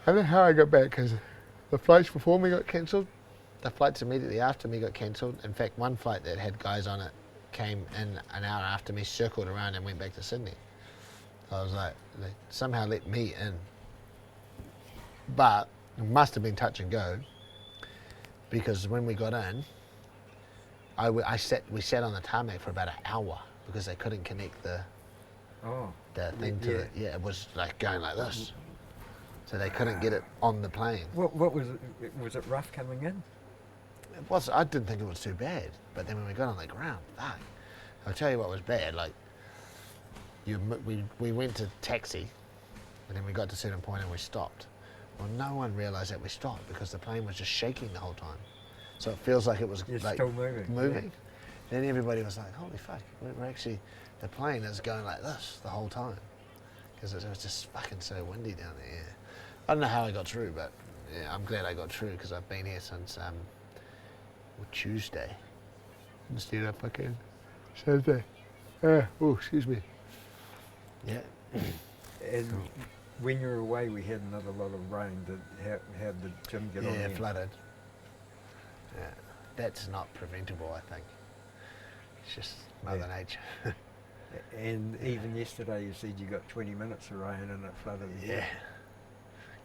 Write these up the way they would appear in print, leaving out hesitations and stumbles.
I don't know how I got back because the flights before me got cancelled. The flights immediately after me got cancelled. In fact, one flight that had guys on it came in an hour after me, circled around and went back to Sydney. So I was like, they somehow let me in. But it must have been touch and go because when we got in, we sat on the tarmac for about an hour because they couldn't connect the thing to it. Yeah, it was like going like this. So they couldn't get it on the plane. What was it? Was it rough coming in? It was. I didn't think it was too bad, but then when we got on the ground, fuck. I'll tell you what was bad. Like, we went to taxi, and then we got to a certain point and we stopped. Well, no one realised that we stopped because the plane was just shaking the whole time. So it feels like it was like still moving. Yeah. Then everybody was like, "Holy fuck! We're actually the plane is going like this the whole time," because it was just fucking so windy down there. Yeah. I don't know how I got through, but yeah, I'm glad I got through because I've been here since Tuesday instead of fucking Thursday. Excuse me. Yeah. And when you were away, we had another lot of rain. How did Jim get on there? Yeah, flooded. Yeah, that's not preventable, I think. It's just Mother Nature. And even yesterday, you said you got 20 minutes of rain and it flooded. Yeah.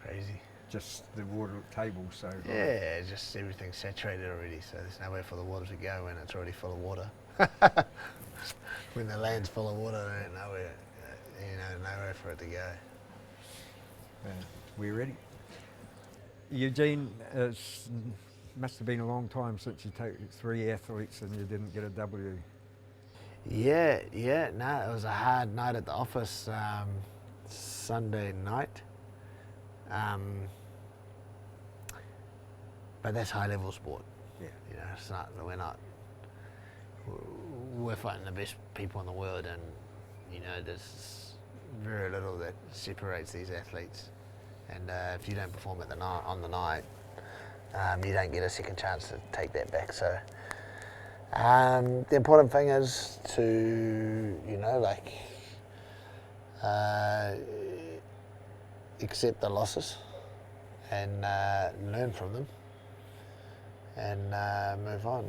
Crazy. Just the water table, so. Yeah, just everything's saturated already, so there's nowhere for the water to go when it's already full of water. When the land's full of water, there's nowhere for it to go. We're ready. Eugene, it must have been a long time since you took 3 athletes and you didn't get a W. Yeah, no, it was a hard night at the office Sunday night. But that's high level sport. Yeah. You know, it's not, we're fighting the best people in the world, and you know, there's very little that separates these athletes. And if you don't perform at on the night, you don't get a second chance to take that back. So the important thing is to, accept the losses and learn from them and move on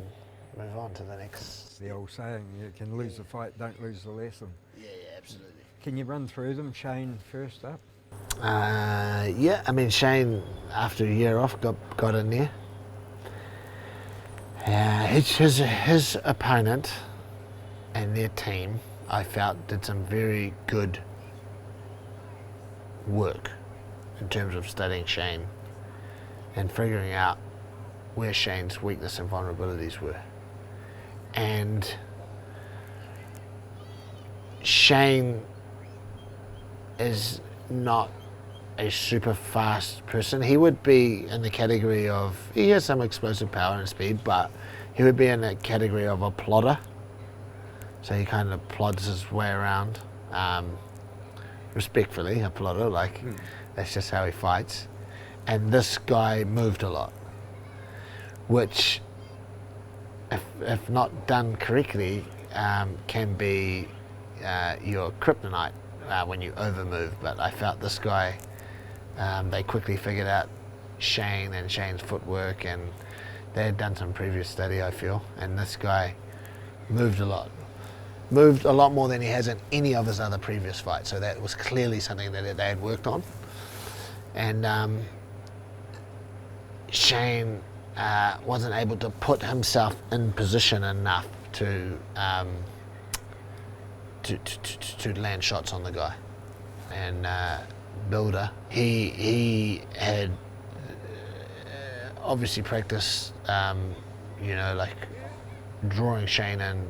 to the next. The old saying, you can lose the fight, don't lose the lesson. Yeah, absolutely. Can you run through them? Shane first up. Shane, after a year off, got in there. His opponent and their team, I felt, did some very good work in terms of studying Shane and figuring out where Shane's weakness and vulnerabilities were. And Shane is not a super fast person. He would be in the category of, he has some explosive power and speed, but he would be in the category of a plodder. So he kind of plods his way around, respectfully, a plodder, that's just how he fights. And this guy moved a lot, which, if not done correctly, can be your kryptonite when you overmove. But I felt this guy, they quickly figured out Shane and Shane's footwork, and they had done some previous study, I feel, and this guy moved a lot more than he has in any of his other previous fights. So that was clearly something that they had worked on. And Shane wasn't able to put himself in position enough to land shots on the guy. And BULDER, he had obviously practiced, drawing Shane in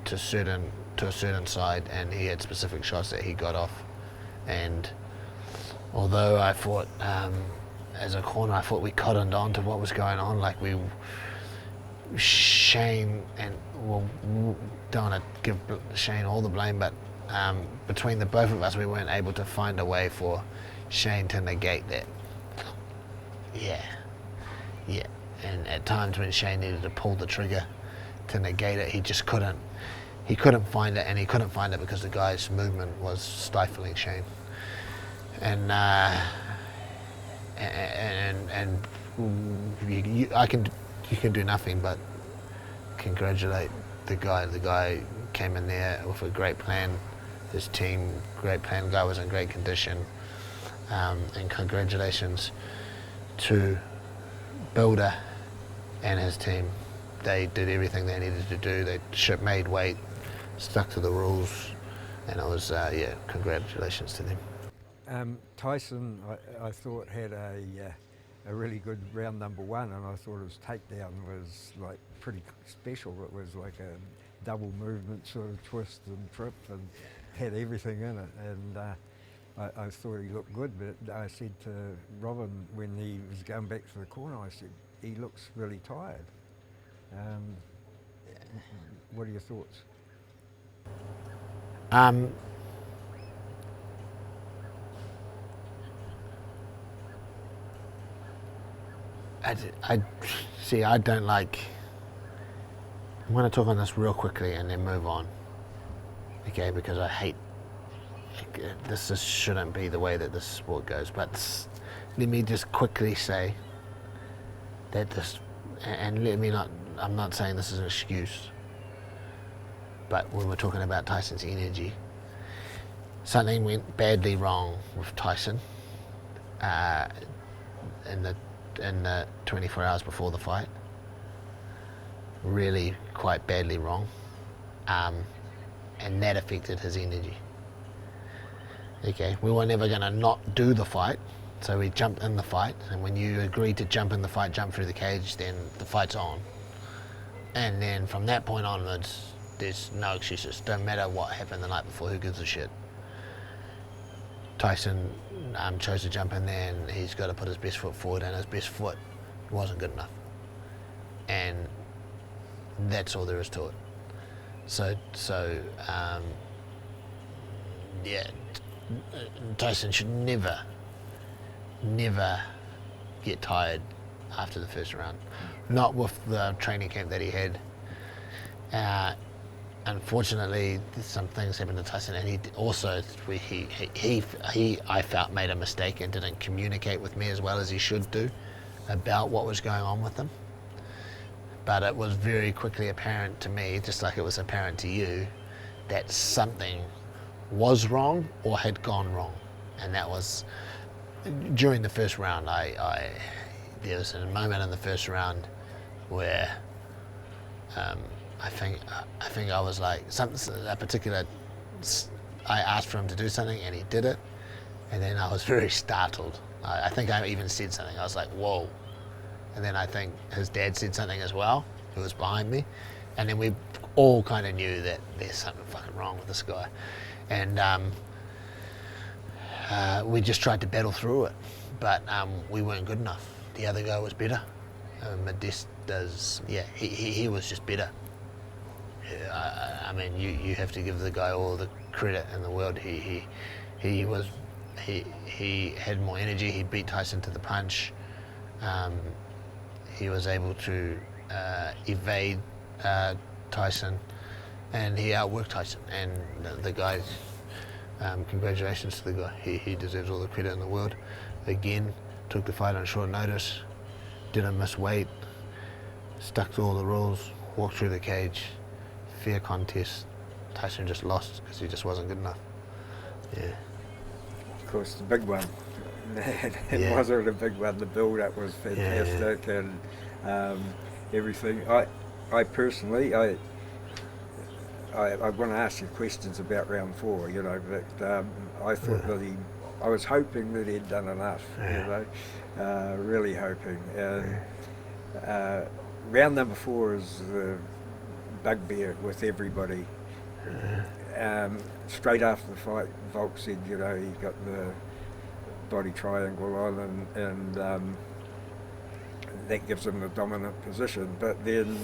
to a certain side, and he had specific shots that he got off. And although I thought, as a corner, I thought we cottoned on to what was going on, Shane, and don't want to give Shane all the blame, but between the both of us, we weren't able to find a way for Shane to negate that. Yeah. And at times when Shane needed to pull the trigger to negate it, he just couldn't. He couldn't find it, and he couldn't find it because the guy's movement was stifling Shane. And and you can do nothing but congratulate the guy. The guy came in there with a great plan. His team, great plan. The guy was in great condition. And congratulations to BULDER and his team. They did everything they needed to do. They made weight, stuck to the rules, and it was, yeah, congratulations to them. Tyson, I thought, had a really good round number one, and I thought his takedown was like pretty special. It was like a double movement sort of twist and trip, and had everything in it. And I thought he looked good, but I said to Robin when he was going back to the corner, I said, he looks really tired. What are your thoughts? I see. I don't like. I'm going to talk on this real quickly and then move on. Okay, because I hate. This just shouldn't be the way that this sport goes. But let me just quickly say that this, and let me not. I'm not saying this is an excuse. But when we're talking about Tyson's energy, something went badly wrong with Tyson in the 24 hours before the fight. Really quite badly wrong. And that affected his energy. Okay, we were never going to not do the fight, so we jumped in the fight, and when you agree to jump in the fight, jump through the cage, then the fight's on. And then from that point onwards, there's no excuses. Don't matter what happened the night before, who gives a shit. Tyson chose to jump in there, and he's got to put his best foot forward, and his best foot wasn't good enough. And that's all there is to it. So yeah, Tyson should never get tired after the first round. Not with the training camp that he had. Unfortunately, some things happened to Tyson, and he also I felt made a mistake and didn't communicate with me as well as he should do about what was going on with him. But it was very quickly apparent to me, just like it was apparent to you, that something was wrong or had gone wrong, and that was during the first round. There was a moment in the first round where I think I was like a particular. I asked for him to do something and he did it, and then I was very startled. I think I even said something. I was like, "Whoa!" And then I think his dad said something as well, who was behind me, and then we all kind of knew that there's something fucking wrong with this guy, and we just tried to battle through it, but we weren't good enough. The other guy was better. Modesta's, yeah, he was just better. I mean, you have to give the guy all the credit in the world. He had more energy. He beat Tyson to the punch. He was able to evade Tyson, and he outworked Tyson. And the guy, congratulations to the guy. He deserves all the credit in the world. Again, took the fight on short notice, didn't miss weight, stuck to all the rules, walked through the cage, fair contest. Tyson just lost because he just wasn't good enough. Yeah. Of course, the big one. It wasn't a big one. The build-up was fantastic, and everything. I personally, I want to ask you questions about round 4. You know, but I thought that I was hoping that he'd done enough. You know, really hoping. And round number 4 is the bugbear with everybody. Straight after the fight, Volk said, you know, he got the body triangle on, and that gives him the dominant position. But then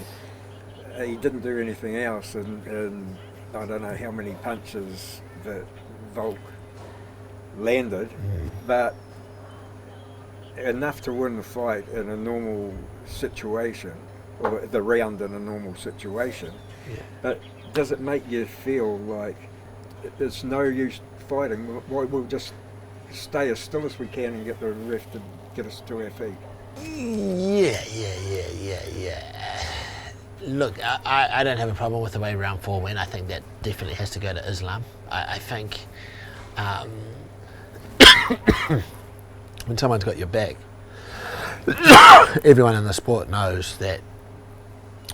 he didn't do anything else, and I don't know how many punches that Volk landed, but enough to win the fight in a normal situation, or the round in a normal situation. Yeah. But does it make you feel like there's no use fighting? We'll just stay as still as we can and get the ref to get us to our feet. Yeah. Look, I don't have a problem with the way round 4 went. I think that definitely has to go to Islam. I think when someone's got your back, everyone in the sport knows that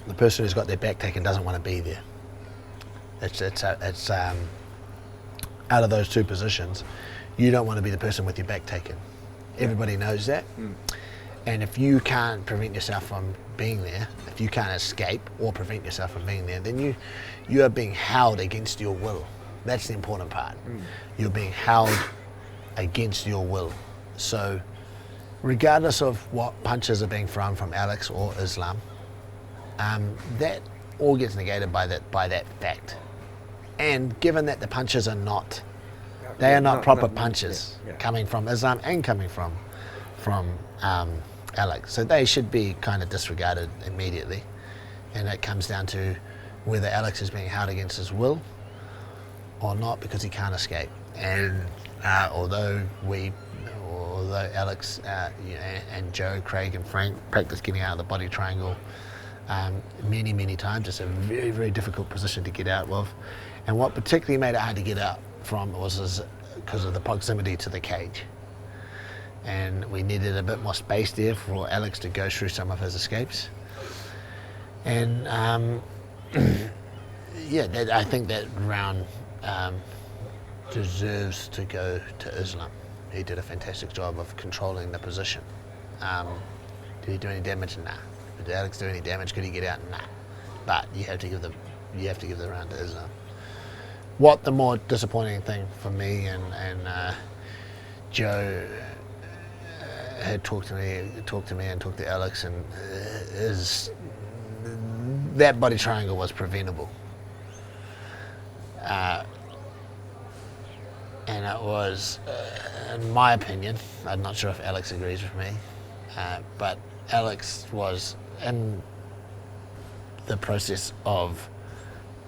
the person who's got their back taken doesn't want to be there. It's out of those two positions, you don't want to be the person with your back taken. Everybody knows that. And if you can't prevent yourself from being there, if you can't escape or prevent yourself from being there, then you are being held against your will. That's the important part. You're being held against your will. So regardless of what punches are being thrown from Alex or Islam, that all gets negated by that fact. And given that the punches are not, they are not proper punches coming from Islam and coming from Alex, so they should be kind of disregarded immediately. And it comes down to whether Alex is being held against his will or not, because he can't escape. And although Alex and Joe, Craig and Frank practice getting out of the body triangle many times, it's a very, very difficult position to get out of. And what particularly made it hard to get out from was because of the proximity to the cage. And we needed a bit more space there for Alex to go through some of his escapes. And I think that round deserves to go to Islam. He did a fantastic job of controlling the position. Did he do any damage? Nah. Did Alex do any damage? Could he get out? Nah. But you have to give the round to Islam. What the more disappointing thing for me and Joe had talked to me and talked to Alex, and is that body triangle was preventable. And it was, in my opinion, I'm not sure if Alex agrees with me, but Alex was in the process of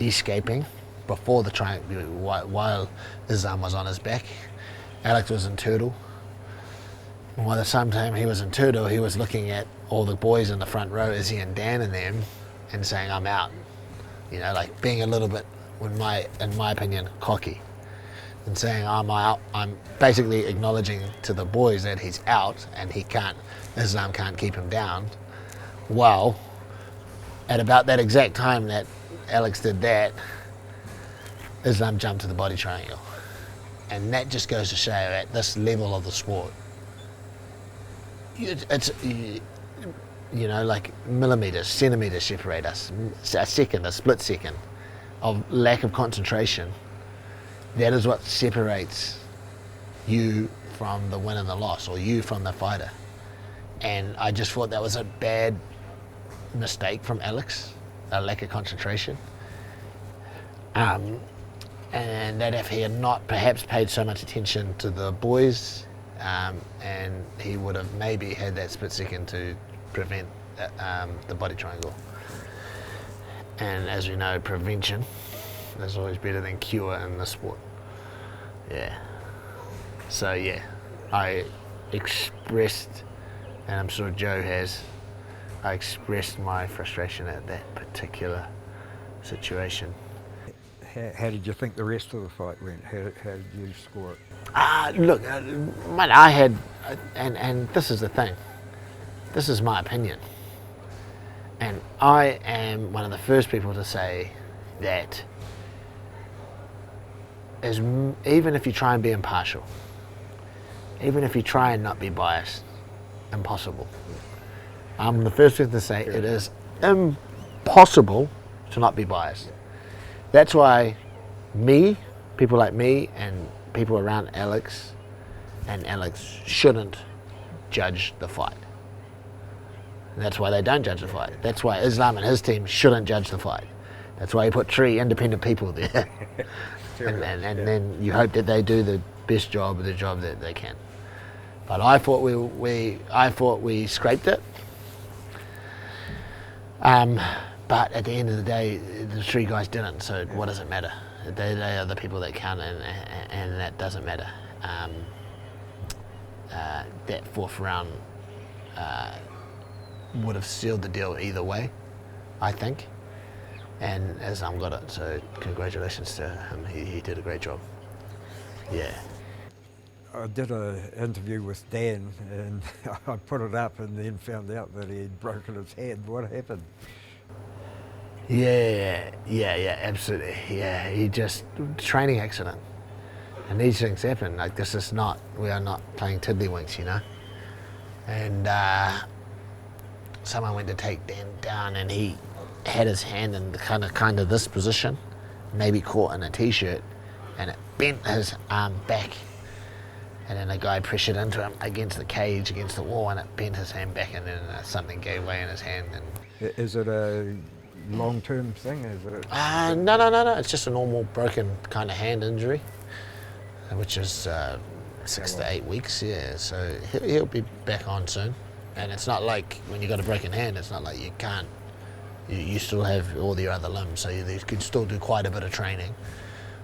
escaping before the triangle, while Islam was on his back. Alex was in turtle. And by the same time he was in turtle, he was looking at all the boys in the front row, Izzy and Dan and them, and saying, I'm out. You know, like being a little bit, in my opinion, cocky. And saying, I'm out. I'm basically acknowledging to the boys that he's out and Islam can't keep him down. Well, at about that exact time that Alex did that, Islam jumped to the body triangle. And that just goes to show at this level of the sport, it's, like millimeters, centimeters separate us. A split second of lack of concentration. That is what separates you from the win and the loss, or you from the fighter. And I just thought that was a bad mistake from Alex, a lack of concentration. And that if he had not perhaps paid so much attention to the boys, and he would have maybe had that split second to prevent the body triangle. And as we know, prevention is always better than cure in the sport. Yeah. So yeah, I expressed, and I'm sure Joe has, I expressed my frustration at that particular situation. How did you think the rest of the fight went? How did you score it? Look, mate, I had, and this is the thing, this is my opinion. And I am one of the first people to say that even if you try and be impartial, even if you try and not be biased, impossible. I'm the first person to say it is impossible to not be biased. That's why people like me and people around Alex shouldn't judge the fight. And that's why they don't judge the fight. That's why Islam and his team shouldn't judge the fight. That's why he put 3 independent people there. and then you hope that they do the best job of the job that they can. But I thought we scraped it. But at the end of the day, the 3 guys didn't, so what does it matter? They are the people that count, and that doesn't matter. that fourth round would have sealed the deal either way, I think. And Islam got it, so congratulations to him. He did a great job. Yeah. I did an interview with Dan, and I put it up and then found out that he'd broken his hand. What happened? Yeah, absolutely. Yeah, he just, training accident. And these things happen. Like, this is not, we are not playing tiddlywinks, you know. And someone went to take Dan down, and he had his hand in kind of this position, maybe caught in a t-shirt, and it bent his arm back. And then a guy pressured into him against the cage, against the wall, and it bent his hand back, and then something gave way in his hand. And is it a long-term thing? Is it? No. It's just a normal broken kind of hand injury, which is 6 to 8 weeks. Yeah, so he'll be back on soon. And it's not like when you got a broken hand, it's not like you can't. You still have all your other limbs, so you can still do quite a bit of training.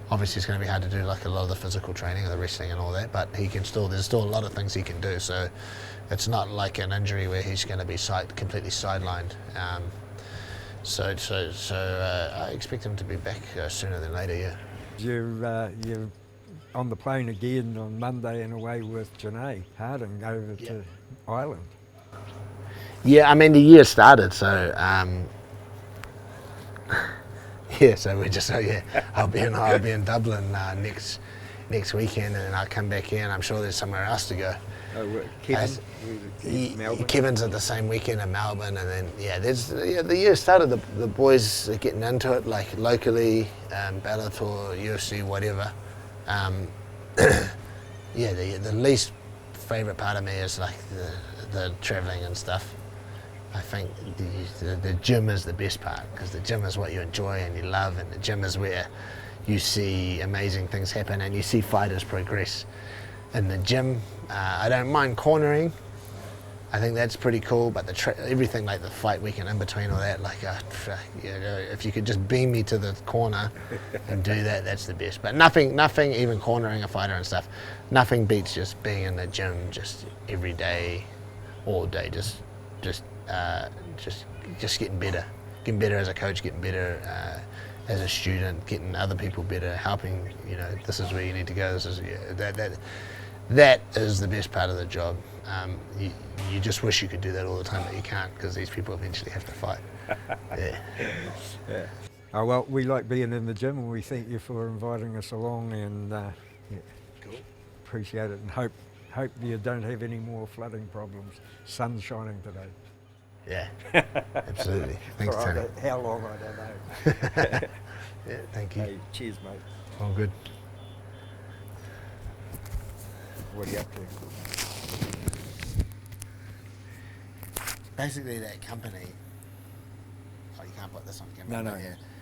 Obviously, it's going to be hard to do like a lot of the physical training, or the wrestling and all that, but there's still a lot of things he can do. So it's not like an injury where he's going to be completely sidelined. So I expect him to be back sooner than later. Yeah. You're on the plane again on Monday and away with Janae Harding over to Ireland. Yeah, I mean the year started, so. Yeah, so we're just I'll be in Dublin next weekend, and then I'll come back here, and I'm sure there's somewhere else to go. Oh, Melbourne? Kevin's at the same weekend in Melbourne, and then the year started. The boys are getting into it, like locally, Bellator, UFC, whatever. The least favourite part of me is like the travelling and stuff. I think the gym is the best part, because the gym is what you enjoy and you love, and the gym is where you see amazing things happen and you see fighters progress. In the gym, I don't mind cornering. I think that's pretty cool, but everything like the fight week and in between all that, like if you could just beam me to the corner and do that, that's the best. But nothing, even cornering a fighter and stuff, nothing beats just being in the gym just every day, all day, just getting better as a coach, getting better as a student, getting other people better, helping. This is where you need to go. This is that is the best part of the job. You just wish you could do that all the time, but you can't, because these people eventually have to fight. Yeah. Oh, well, we like being in the gym, and we thank you for inviting us along, and Cool. Appreciate it, and hope you don't have any more flooding problems. Sun's shining today. Yeah, absolutely. Thanks, All right, Tony. how long, I don't know. Yeah, thank you. Hey, cheers, mate. All good. What are you up to? Basically, that company. Oh, you can't put this on camera. No. Yeah.